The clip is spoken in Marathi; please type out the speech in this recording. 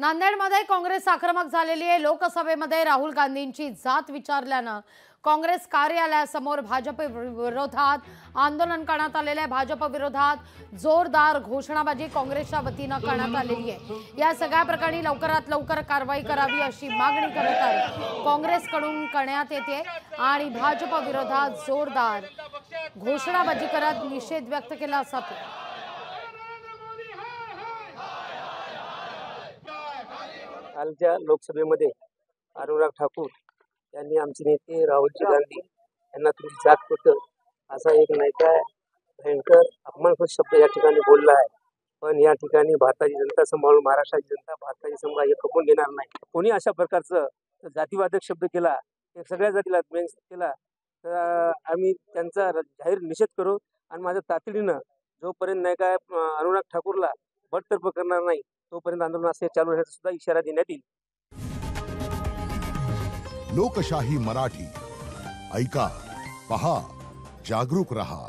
नांदेडमध्ये काँग्रेस आक्रमक झालेली आहे। लोकसभेमध्ये राहुल गांधींची जात विचारल्यानं काँग्रेस कार्यालयासमोर भाजप विरोधात आंदोलन करण्यात आलेले आहे। भाजप विरोधात जोरदार घोषणाबाजी काँग्रेसच्या वतीने करण्यात आलेली आहे। या सगळ्या प्रकरणी लवकरात लवकर कारवाई करावी अशी मागणी करत काँग्रेसकडून करण्यात येते आणि भाजप विरोधात जोरदार घोषणाबाजी करत निषेध व्यक्त केला जातो। कालच्या लोकसभेमध्ये अनुराग ठाकूर यांनी आमचे नेते राहुलजी गांधी यांना तुमची जात पटल असा एक नाही काय भयंकर अपमानस्पद शब्द या ठिकाणी बोलला आहे। पण या ठिकाणी भारताची जनता सांभाळून महाराष्ट्राची जनता भारताची समजा हे खपून घेणार नाही। कोणी अशा प्रकारचं जातीवादक शब्द केला, सगळ्या जातीला मेन्स केला तर आम्ही त्यांचा जाहीर निषेध करू आणि माझ्या तातडीनं जोपर्यंत नाही काय अनुराग ठाकूरला बडतर्फ करणार नाही तोपर्यंत आंदोलन असे चालू राहण्याचा सुद्धा इशारा देण्यात येईल। लोकशाही मराठी ऐका, पहा, जागरूक रहा।